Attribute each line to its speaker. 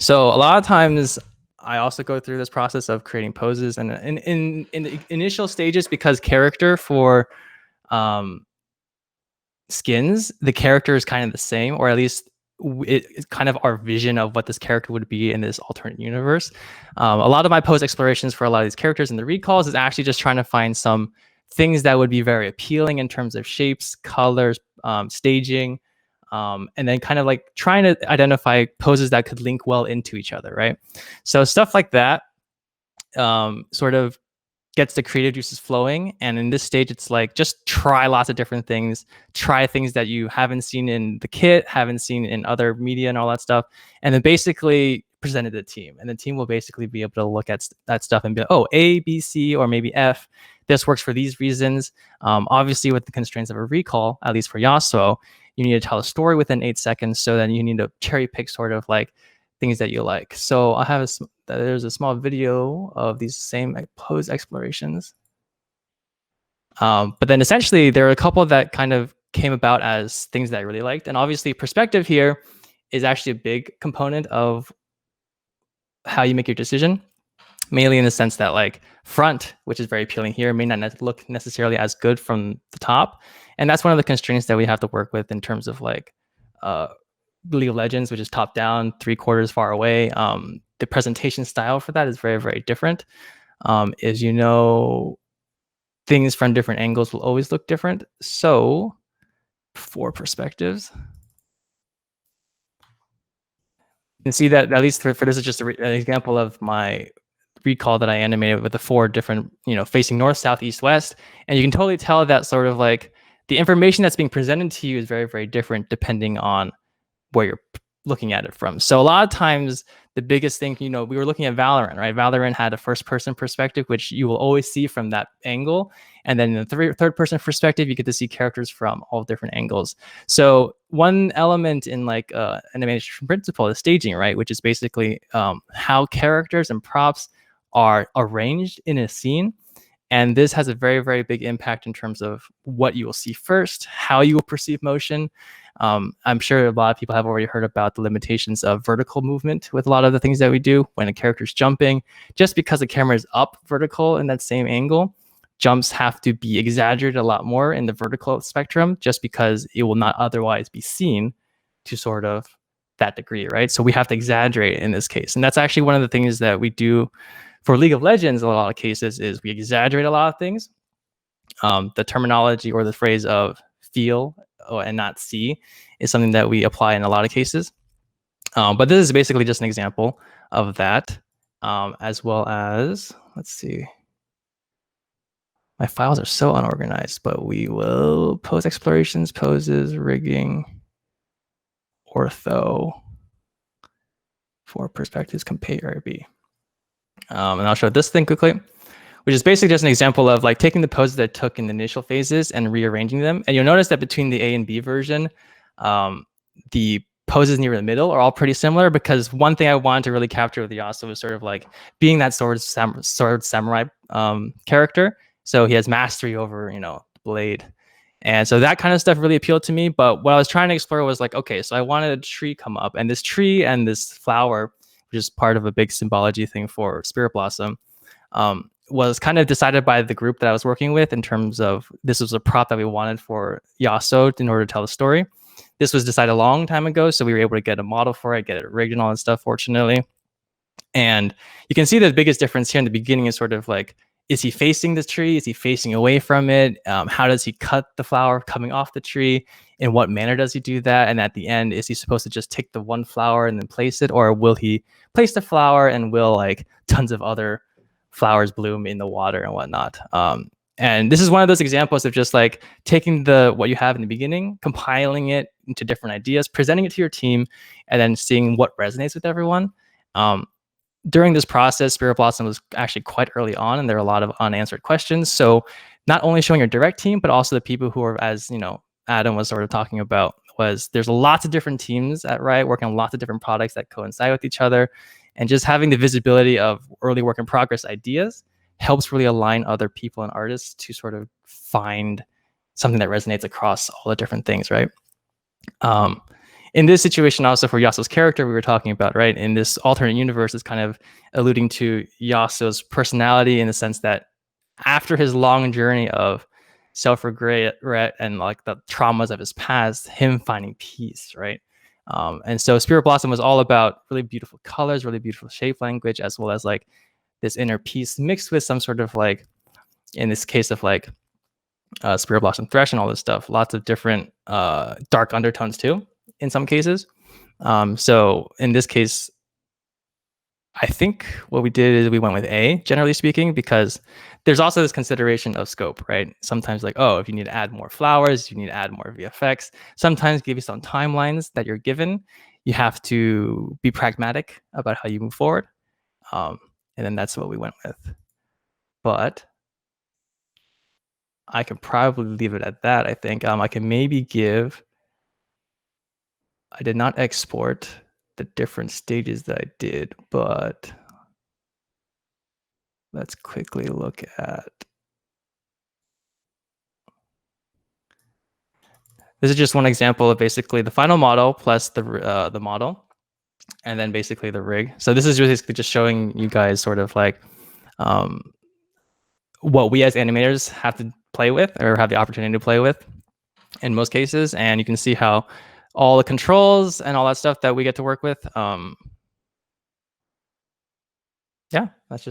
Speaker 1: So a lot of times I also go through this process of creating poses, and in the initial stages, because character for um, skins, the character is kind of the same, or at least it's kind of our vision of what this character would be in this alternate universe. A lot of my pose explorations for a lot of these characters in the recalls is actually just trying to find some things that would be very appealing in terms of shapes, colors, staging, and then kind of like trying to identify poses that could link well into each other, right? So stuff like that sort of gets the creative juices flowing. And in this stage, it's like just try lots of different things, try things that you haven't seen in the kit, haven't seen in other media and all that stuff. And then basically present it to the team. And the team will basically be able to look at that stuff and be like, oh, A, B, C, or maybe F. This works for these reasons. Obviously, with the constraints of a recall, at least for Yasuo, you need to tell a story within 8 seconds. So then you need to cherry pick sort of like things that you like. So I have there's a small video of these same pose explorations. But then essentially there are a couple that kind of came about as things that I really liked. And obviously perspective here is actually a big component of how you make your decision, mainly in the sense that like front, which is very appealing here, may not look necessarily as good from the top. And that's one of the constraints that we have to work with in terms of like League of Legends, which is top down, 3/4 far away. The presentation style for that is very, very different. As you know, things from different angles will always look different. So for perspectives, you can see that at least for this is just an example of my recall that I animated with the 4 different, facing north, south, east, west. And you can totally tell that sort of like the information that's being presented to you is very, very different depending on where you're looking at it from. So a lot of times the biggest thing, we were looking at Valorant, right? Valorant had a first person perspective, which you will always see from that angle. And then in the third person perspective, you get to see characters from all different angles. So one element in like an animation principle is staging, right? Which is basically how characters and props are arranged in a scene. And this has a very, very big impact in terms of what you will see first, how you will perceive motion. I'm sure a lot of people have already heard about the limitations of vertical movement with a lot of the things that we do when a character's jumping. Just because the camera is up vertical in that same angle, jumps have to be exaggerated a lot more in the vertical spectrum just because it will not otherwise be seen to sort of that degree, right? So we have to exaggerate in this case. And that's actually one of the things that we do for League of Legends in a lot of cases is we exaggerate a lot of things. The terminology or the phrase of feel and not see is something that we apply in a lot of cases. But this is basically just an example of that, as well as, let's see. My files are so unorganized, but we will pose explorations, poses, rigging, ortho, for perspectives, compare B. And I'll show this thing quickly, which is basically just an example of like taking the poses that I took in the initial phases and rearranging them. And you'll notice that between the A and B version, the poses near the middle are all pretty similar, because one thing I wanted to really capture with Yasuo was sort of like being that sword samurai character. So he has mastery over, the blade. And so that kind of stuff really appealed to me. But what I was trying to explore was like, okay, so I wanted a tree come up, and this tree and this flower, which is part of a big symbology thing for Spirit Blossom, was kind of decided by the group that I was working with in terms of this was a prop that we wanted for Yasuo in order to tell the story. This was decided a long time ago, so we were able to get a model for it, get it rigged and all that stuff, fortunately. And you can see the biggest difference here in the beginning is sort of like, is he facing the tree? Is he facing away from it? How does he cut the flower coming off the tree? In what manner does he do that? And at the end, is he supposed to just take the one flower and then place it? Or will he place the flower and will like tons of other flowers bloom in the water and whatnot? And this is one of those examples of just like taking what you have in the beginning, compiling it into different ideas, presenting it to your team, and then seeing what resonates with everyone. During this process, Spirit Blossom was actually quite early on, and there are a lot of unanswered questions. So not only showing your direct team, but also the people who are, as Adam was sort of talking about, was there's lots of different teams at Riot working on lots of different products that coincide with each other. And just having the visibility of early work in progress ideas helps really align other people and artists to sort of find something that resonates across all the different things, right? in this situation, also for Yasuo's character, we were talking about, right? In this alternate universe, is kind of alluding to Yasuo's personality in the sense that after his long journey of self-regret and like the traumas of his past, him finding peace, right? And so Spirit Blossom was all about really beautiful colors, really beautiful shape language, as well as like this inner peace mixed with some sort of like, in this case of like Spirit Blossom Thresh and all this stuff, lots of different dark undertones too, in some cases. So in this case, I think what we did is we went with A, generally speaking, because there's also this consideration of scope, right? Sometimes like, oh, if you need to add more flowers, you need to add more VFX. Sometimes based on timelines that you're given, you have to be pragmatic about how you move forward. And then that's what we went with. But I could probably leave it at that, I think. I can maybe give... I did not export the different stages that I did, but let's quickly look at... This is just one example of basically the final model plus the model, and then basically the rig. So this is basically just showing you guys sort of like what we as animators have to play with or have the opportunity to play with in most cases. And you can see how all the controls and all that stuff that we get to work with. Yeah, that's just